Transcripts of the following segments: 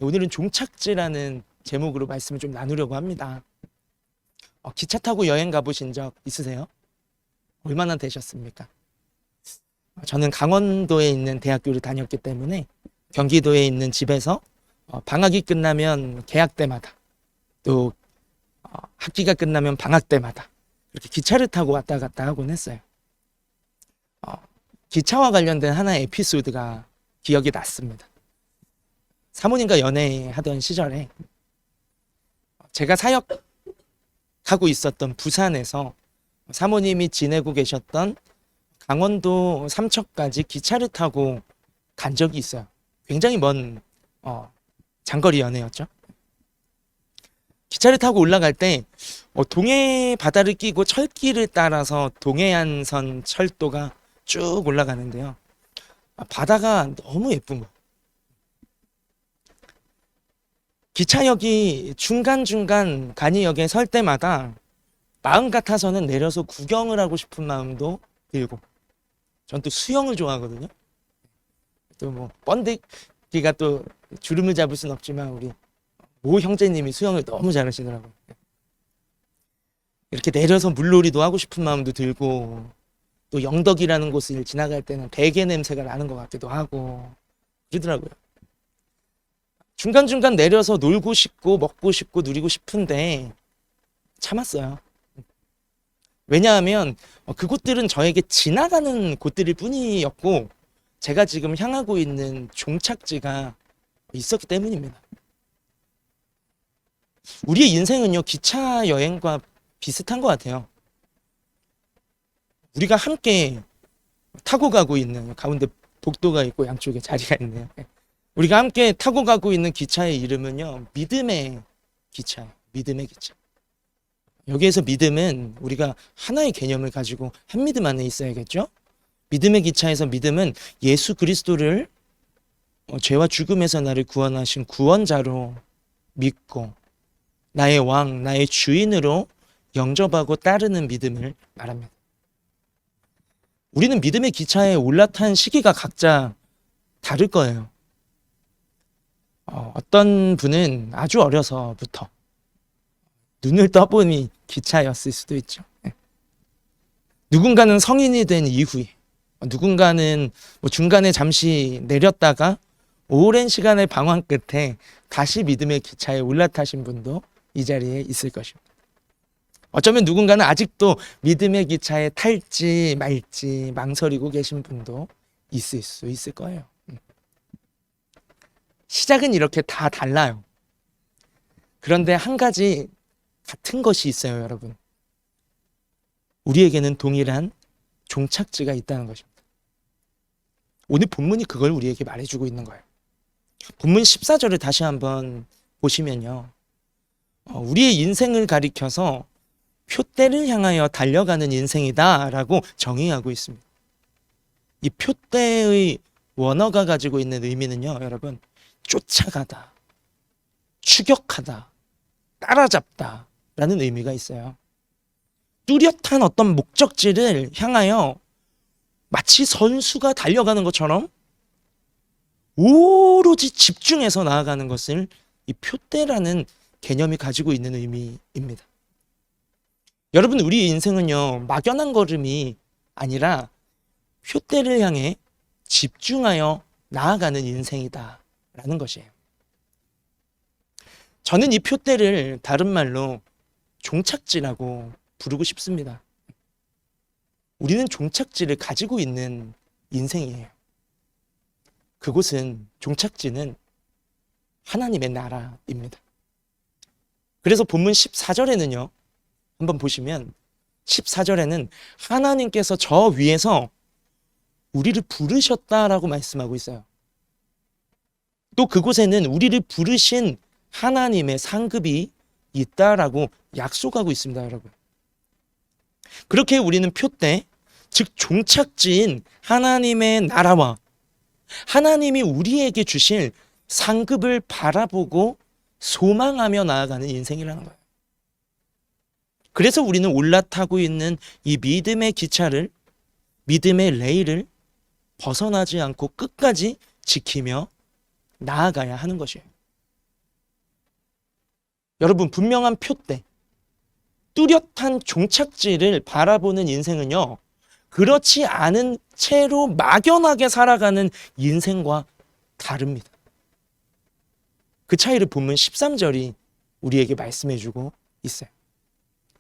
오늘은 종착지라는 제목으로 말씀을 좀 나누려고 합니다. 기차 타고 여행 가보신 적 있으세요? 얼마나 되셨습니까? 저는 강원도에 있는 대학교를 다녔기 때문에 경기도에 있는 집에서 방학이 끝나면 개학 때마다 또 학기가 끝나면 방학 때마다 이렇게 기차를 타고 왔다 갔다 하곤 했어요. 기차와 관련된 하나의 에피소드가 기억이 났습니다. 사모님과 연애하던 시절에 제가 사역하고 있었던 부산에서 사모님이 지내고 계셨던 강원도 삼척까지 기차를 타고 간 적이 있어요. 굉장히 먼 장거리 연애였죠. 기차를 타고 올라갈 때 동해 바다를 끼고 철길을 따라서 동해안선 철도가 쭉 올라가는데요. 바다가 너무 예쁜 거예요. 기차역이 중간중간 간이역에 설 때마다 마음 같아서는 내려서 구경을 하고 싶은 마음도 들고, 전 또 수영을 좋아하거든요. 또 뭐 번데기가 또 주름을 잡을 순 없지만 우리 모 형제님이 수영을 너무 잘하시더라고요. 이렇게 내려서 물놀이도 하고 싶은 마음도 들고, 또 영덕이라는 곳을 지나갈 때는 베개 냄새가 나는 것 같기도 하고 그러더라고요. 중간중간 내려서 놀고 싶고 먹고 싶고 누리고 싶은데 참았어요. 왜냐하면 그곳들은 저에게 지나가는 곳들일 뿐이었고 제가 지금 향하고 있는 종착지가 있었기 때문입니다. 우리의 인생은요, 기차 여행과 비슷한 것 같아요. 우리가 함께 타고 가고 있는, 가운데 복도가 있고 양쪽에 자리가 있네요. 우리가 함께 타고 가고 있는 기차의 이름은요, 믿음의 기차예요. 믿음의 기차. 여기에서 믿음은 우리가 하나의 개념을 가지고 한 믿음 안에 있어야겠죠? 믿음의 기차에서 믿음은 예수 그리스도를 죄와 죽음에서 나를 구원하신 구원자로 믿고 나의 왕, 나의 주인으로 영접하고 따르는 믿음을 말합니다. 우리는 믿음의 기차에 올라탄 시기가 각자 다를 거예요. 어떤 분은 아주 어려서부터 눈을 떠보니 기차였을 수도 있죠. 누군가는 성인이 된 이후에, 누군가는 중간에 잠시 내렸다가 오랜 시간의 방황 끝에 다시 믿음의 기차에 올라타신 분도 이 자리에 있을 것입니다. 어쩌면 누군가는 아직도 믿음의 기차에 탈지 말지 망설이고 계신 분도 있을 수 있을 거예요. 시작은 이렇게 다 달라요. 그런데 한 가지 같은 것이 있어요, 여러분. 우리에게는 동일한 종착지가 있다는 것입니다. 오늘 본문이 그걸 우리에게 말해주고 있는 거예요. 본문 14절을 다시 한번 보시면요. 우리의 인생을 가리켜서 표대를 향하여 달려가는 인생이다라고 정의하고 있습니다. 이 표대의 원어가 가지고 있는 의미는요, 여러분, 쫓아가다, 추격하다, 따라잡다 라는 의미가 있어요. 뚜렷한 어떤 목적지를 향하여 마치 선수가 달려가는 것처럼 오로지 집중해서 나아가는 것을 이 표대라는 개념이 가지고 있는 의미입니다. 여러분, 우리 인생은요, 막연한 걸음이 아니라 표대를 향해 집중하여 나아가는 인생이다 라는 것이에요. 저는 이 표대를 다른 말로 종착지라고 부르고 싶습니다. 우리는 종착지를 가지고 있는 인생이에요. 그곳은, 종착지는 하나님의 나라입니다. 그래서 본문 14절에는요, 한번 보시면 14절에는 하나님께서 저 위에서 우리를 부르셨다라고 말씀하고 있어요. 또 그곳에는 우리를 부르신 하나님의 상급이 있다라고 약속하고 있습니다, 여러분. 그렇게 우리는 표대, 즉 종착지인 하나님의 나라와 하나님이 우리에게 주실 상급을 바라보고 소망하며 나아가는 인생이라는 거예요. 그래서 우리는 올라타고 있는 이 믿음의 기차를, 믿음의 레일을 벗어나지 않고 끝까지 지키며 나아가야 하는 것이에요. 여러분, 분명한 표대, 뚜렷한 종착지를 바라보는 인생은요, 그렇지 않은 채로 막연하게 살아가는 인생과 다릅니다. 그 차이를 본문 13절이 우리에게 말씀해주고 있어요.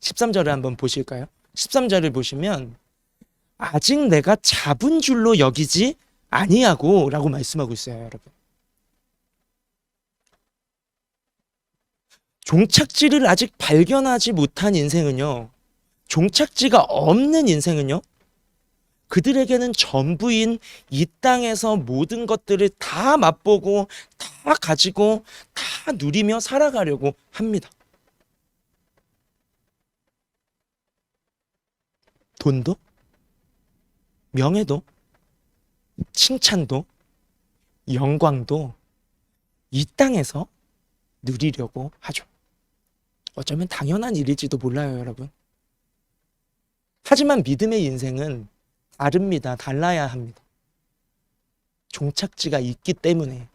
13절을 한번 보실까요? 13절을 보시면 아직 내가 잡은 줄로 여기지 아니하고 라고 말씀하고 있어요, 여러분. 종착지를 아직 발견하지 못한 인생은요, 종착지가 없는 인생은요, 그들에게는 전부인 이 땅에서 모든 것들을 다 맛보고 다 가지고 다 누리며 살아가려고 합니다. 돈도, 명예도, 칭찬도, 영광도 이 땅에서 누리려고 하죠. 어쩌면 당연한 일일지도 몰라요, 여러분. 하지만 믿음의 인생은 다릅니다. 달라야 합니다. 종착지가 있기 때문에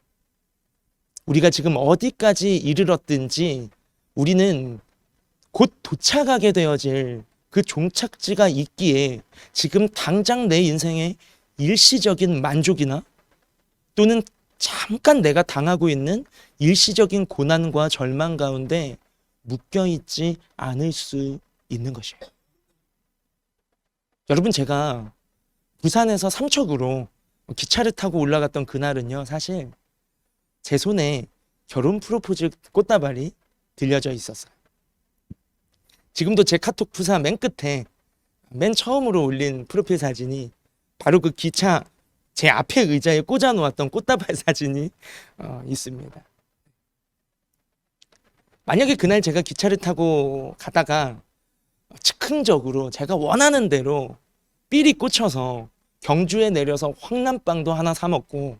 우리가 지금 어디까지 이르렀든지 우리는 곧 도착하게 되어질 그 종착지가 있기에 지금 당장 내 인생의 일시적인 만족이나 또는 잠깐 내가 당하고 있는 일시적인 고난과 절망 가운데 묶여있지 않을 수 있는 것이에요. 여러분, 제가 부산에서 삼척으로 기차를 타고 올라갔던 그날은요, 사실 제 손에 결혼 프로포즈 꽃다발이 들려져 있었어요. 지금도 제 카톡 프사 맨 끝에 맨 처음으로 올린 프로필 사진이 바로 그 기차 제 앞에 의자에 꽂아 놓았던 꽃다발 사진이 있습니다. 만약에 그날 제가 기차를 타고 가다가 즉흥적으로 제가 원하는 대로 삘이 꽂혀서 경주에 내려서 황남빵도 하나 사 먹고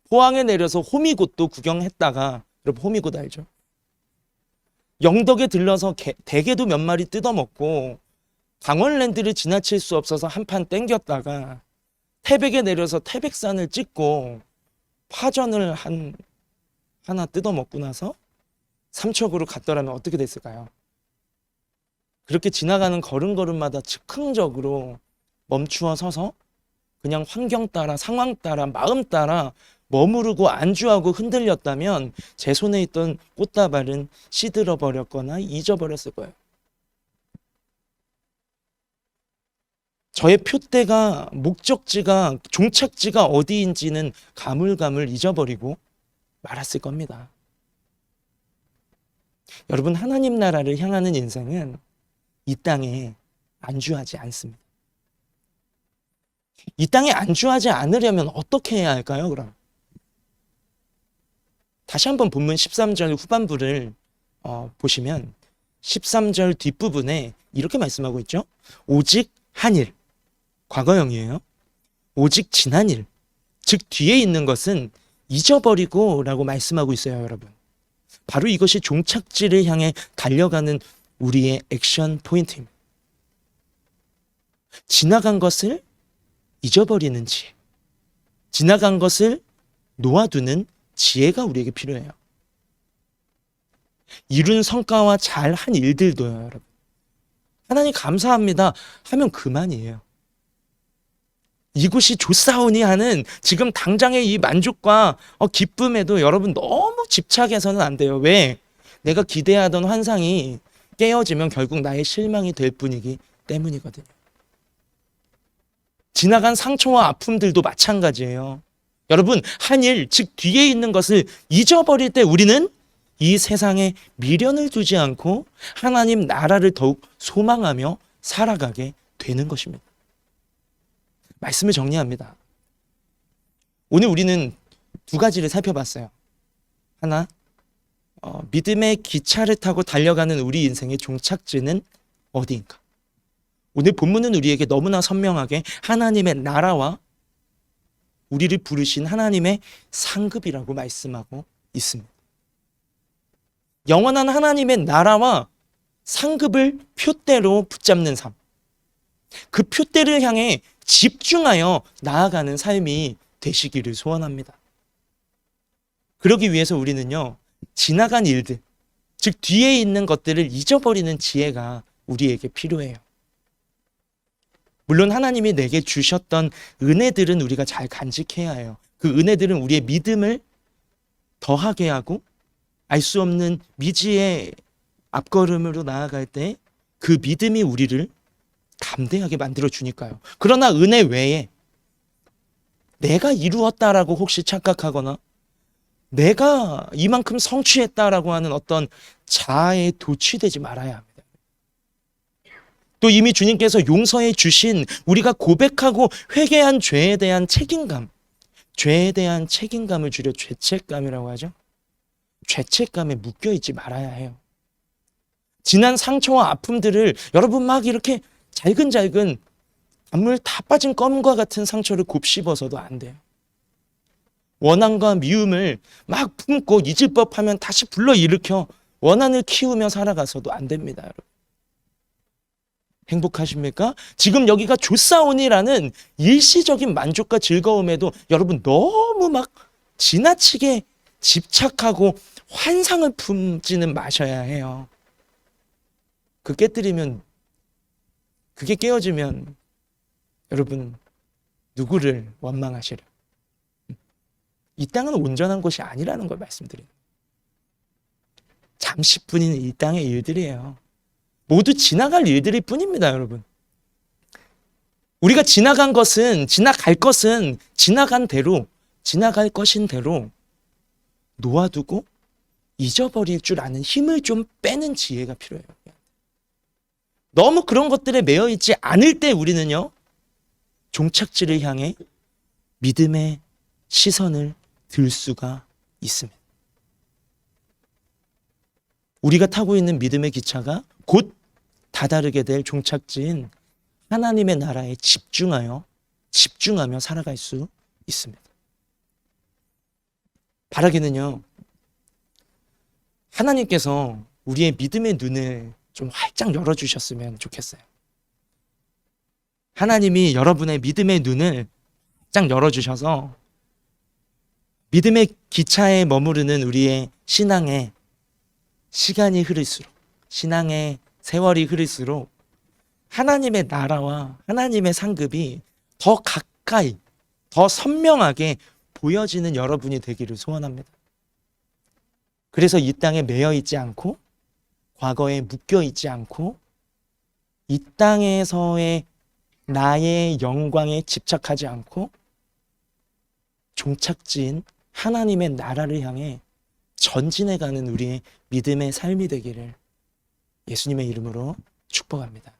포항에 내려서 호미곶도 구경했다가, 여러분 호미곶 알죠? 영덕에 들러서 대게도 몇 마리 뜯어먹고 강원랜드를 지나칠 수 없어서 한 판 땡겼다가 태백에 내려서 태백산을 찍고 파전을 하나 뜯어먹고 나서 삼척으로 갔더라면 어떻게 됐을까요? 그렇게 지나가는 걸음걸음마다 즉흥적으로 멈추어 서서 그냥 환경 따라, 상황 따라, 마음 따라 머무르고 안주하고 흔들렸다면 제 손에 있던 꽃다발은 시들어 버렸거나 잊어버렸을 거예요. 저의 표대가, 목적지가, 종착지가 어디인지는 가물가물 잊어버리고 말았을 겁니다. 여러분, 하나님 나라를 향하는 인생은 이 땅에 안주하지 않습니다. 이 땅에 안주하지 않으려면 어떻게 해야 할까요, 그럼? 다시 한번 본문 13절 후반부를 보시면 13절 뒷부분에 이렇게 말씀하고 있죠. 오직 한 일, 과거형이에요. 오직 지난 일, 즉 뒤에 있는 것은 잊어버리고 라고 말씀하고 있어요, 여러분. 바로 이것이 종착지를 향해 달려가는 우리의 액션 포인트입니다. 지나간 것을 잊어버리는 지혜, 지나간 것을 놓아두는 지혜가 우리에게 필요해요. 이룬 성과와 잘한 일들도요, 여러분. 하나님 감사합니다 하면 그만이에요. 이곳이 좋사오니 하는 지금 당장의 이 만족과 기쁨에도 여러분 너무 집착해서는 안 돼요. 왜? 내가 기대하던 환상이 깨어지면 결국 나의 실망이 될 뿐이기 때문이거든요. 지나간 상처와 아픔들도 마찬가지예요. 여러분, 한 일, 즉 뒤에 있는 것을 잊어버릴 때 우리는 이 세상에 미련을 두지 않고 하나님 나라를 더욱 소망하며 살아가게 되는 것입니다. 말씀을 정리합니다. 오늘 우리는 두 가지를 살펴봤어요. 하나, 믿음의 기차를 타고 달려가는 우리 인생의 종착지는 어디인가? 오늘 본문은 우리에게 너무나 선명하게 하나님의 나라와 우리를 부르신 하나님의 상급이라고 말씀하고 있습니다. 영원한 하나님의 나라와 상급을 표대로 붙잡는 삶, 그 표대를 향해 집중하여 나아가는 삶이 되시기를 소원합니다. 그러기 위해서 우리는요, 지나간 일들, 즉 뒤에 있는 것들을 잊어버리는 지혜가 우리에게 필요해요. 물론 하나님이 내게 주셨던 은혜들은 우리가 잘 간직해야 해요. 그 은혜들은 우리의 믿음을 더하게 하고 알 수 없는 미지의 앞걸음으로 나아갈 때 그 믿음이 우리를 담대하게 만들어 주니까요. 그러나 은혜 외에 내가 이루었다라고 혹시 착각하거나 내가 이만큼 성취했다라고 하는 어떤 자아에 도취되지 말아야 합니다. 또 이미 주님께서 용서해 주신 우리가 고백하고 회개한 죄에 대한 책임감, 죄에 대한 책임감을 줄여 죄책감이라고 하죠. 죄책감에 묶여있지 말아야 해요. 지난 상처와 아픔들을 여러분 막 이렇게 잘근잘근 단물 다 빠진 껌과 같은 상처를 곱씹어서도 안 돼요. 원한과 미움을 막 품고 잊을 법하면 다시 불러일으켜 원한을 키우며 살아가서도 안 됩니다, 여러분. 행복하십니까? 지금 여기가 좋사오니라는 일시적인 만족과 즐거움에도 여러분 너무 막 지나치게 집착하고 환상을 품지는 마셔야 해요. 그게 깨어지면 여러분 누구를 원망하시려? 이 땅은 온전한 곳이 아니라는 걸 말씀드려요. 잠시뿐인 이 땅의 일들이에요. 모두 지나갈 일들일 뿐입니다, 여러분. 우리가 지나갈 것은 지나갈 것인 대로 놓아두고 잊어버릴 줄 아는 힘을 좀 빼는 지혜가 필요해요. 너무 그런 것들에 매여 있지 않을 때 우리는요, 종착지를 향해 믿음의 시선을 들 수가 있습니다. 우리가 타고 있는 믿음의 기차가 곧 다다르게 될 종착지인 하나님의 나라에 집중하며 살아갈 수 있습니다. 바라기는요, 하나님께서 우리의 믿음의 눈을 좀 활짝 열어주셨으면 좋겠어요. 하나님이 여러분의 믿음의 눈을 활짝 열어주셔서 믿음의 기차에 머무르는 우리의 신앙에 시간이 흐를수록, 신앙의 세월이 흐를수록 하나님의 나라와 하나님의 상급이 더 가까이, 더 선명하게 보여지는 여러분이 되기를 소원합니다. 그래서 이 땅에 매여 있지 않고, 과거에 묶여 있지 않고, 이 땅에서의 나의 영광에 집착하지 않고, 종착지인 하나님의 나라를 향해 전진해가는 우리의 믿음의 삶이 되기를 예수님의 이름으로 축복합니다.